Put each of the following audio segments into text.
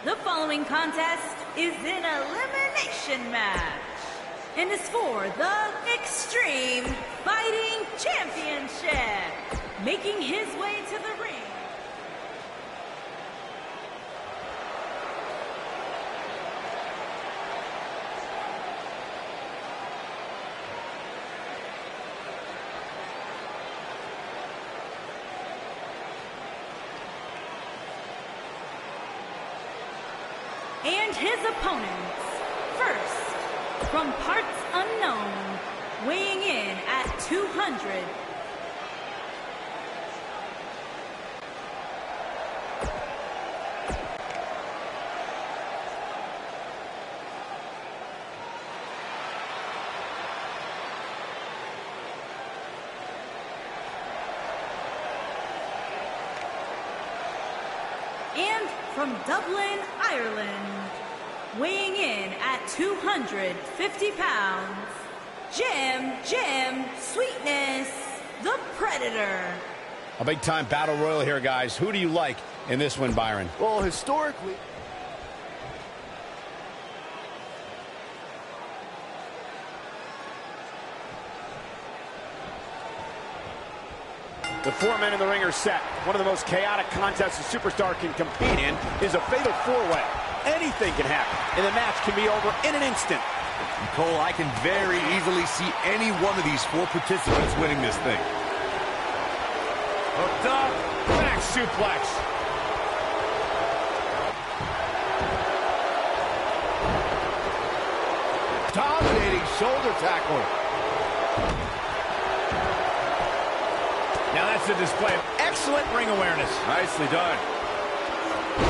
The following contest is an elimination match and is for the Extreme Fighting Championship. Making his way to the ring, and his opponents. First, from parts unknown, weighing in at 200. And from Dublin, Ireland, weighing in at 250 pounds, Jim Sweetness, the Predator. A big-time battle royal here, guys. Who do you like in this one, Byron? Well, historically... The four men in the ring are set. One of the most chaotic contests a superstar can compete in is a fatal four-way. Anything can happen, and the match can be over in an instant. Cole, I can very easily see any one of these four participants winning this thing. Hooked up, back suplex. Dominating shoulder tackle. Now that's a display of excellent ring awareness. Nicely done.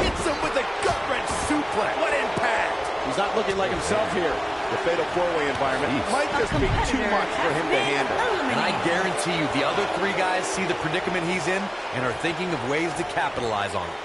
Hits him with a gut-wrench suplex. What impact! He's not looking like himself here. The fatal four-way environment might just be too much for him to handle. And I guarantee you the other three guys see the predicament he's in and are thinking of ways to capitalize on it.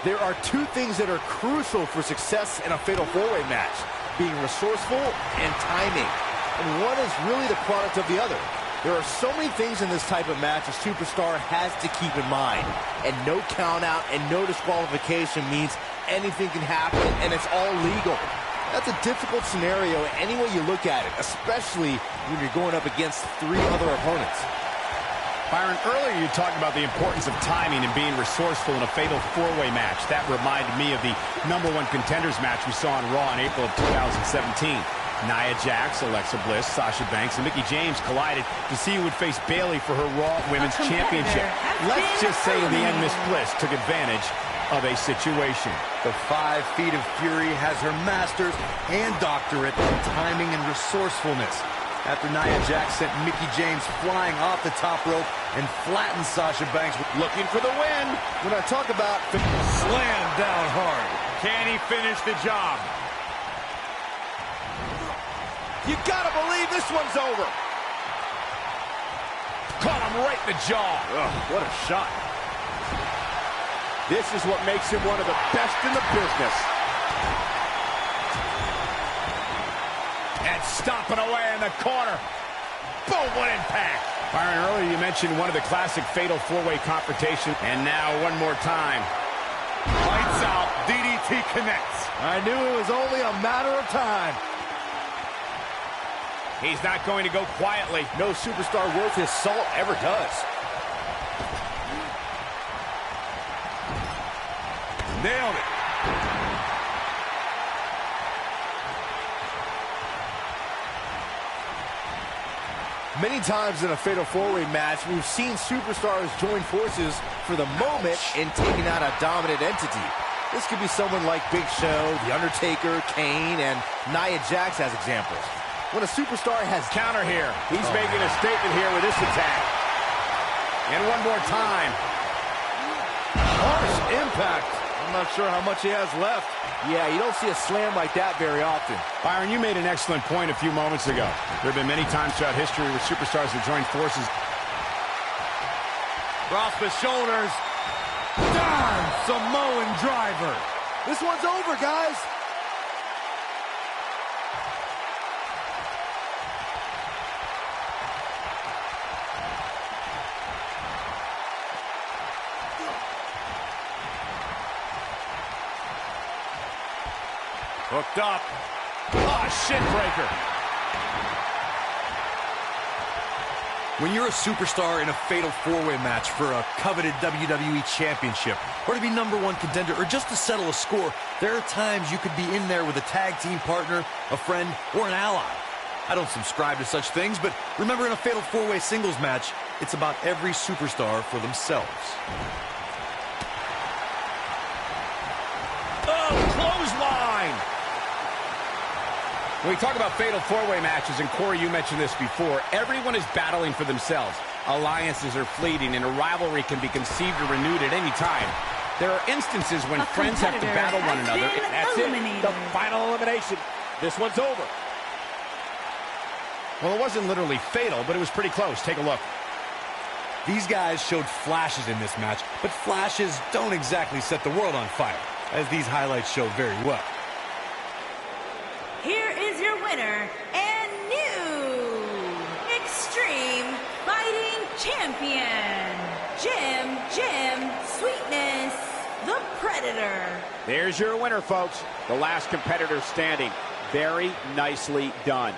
There are two things that are crucial for success in a fatal four-way match: being resourceful and timing. And one is really the product of the other. There are so many things in this type of match a superstar has to keep in mind. And no count out and no disqualification means anything can happen and it's all legal. That's a difficult scenario any way you look at it, especially when you're going up against three other opponents. Byron, earlier you talked about the importance of timing and being resourceful in a fatal four-way match. That reminded me of the #1 contenders match we saw on Raw in April of 2017. Nia Jax, Alexa Bliss, Sasha Banks, and Mickie James collided to see who would face Bayley for her Raw Women's Championship. Let's just say in the end, Miss Bliss took advantage of a situation. The 5 feet of fury has her master's and doctorate in timing and resourcefulness. After Nia Jax sent Mickie James flying off the top rope and flattened Sasha Banks, Looking for the win. When I talk about Slam down hard. Can he finish the job? You gotta believe this one's over. Caught him right in the jaw. Ugh, what a shot. This is what makes him one of the best in the business. And stomping away in the corner. Boom, what impact. Byron, earlier you mentioned one of the classic fatal four-way confrontations, and now one more time. lights out, DDT connects. I knew it was only a matter of time. He's not going to go quietly. No superstar worth his salt ever does. Nailed it. Many times in a fatal four-way match, we've seen superstars join forces for the moment in taking out a dominant entity. This could be someone like Big Show, The Undertaker, Kane, and Nia Jax as examples. When a superstar has Counter here. He's making a statement here with this attack. And one more time. harsh impact. I'm not sure how much he has left. Yeah, you don't see a slam like that very often. Byron, you made an excellent point a few moments ago. There have been many times throughout history where superstars have joined forces. Across the shoulders. Darn Samoan driver. This one's over, guys. Hooked up. Oh, shin breaker. When you're a superstar in a fatal four-way match for a coveted WWE Championship, or to be #1 contender, or just to settle a score, there are times you could be in there with a tag team partner, a friend, or an ally. I don't subscribe to such things, but remember, in a fatal four-way singles match, it's about every superstar for themselves. Oh, clothesline! When we talk about fatal four-way matches, and Corey, you mentioned this before, everyone is battling for themselves. Alliances are fleeting, and a rivalry can be conceived or renewed at any time. There are instances when friends have to battle one another. And that's it, the final elimination. This one's over. Well, it wasn't literally fatal, but it was pretty close. Take a look. These guys showed flashes in this match, but flashes don't exactly set the world on fire, as these highlights show very well. Here is your winner and new Extreme Fighting Champion, Jim Sweetness, the Predator. There's your winner, folks. The last competitor standing. Very nicely done.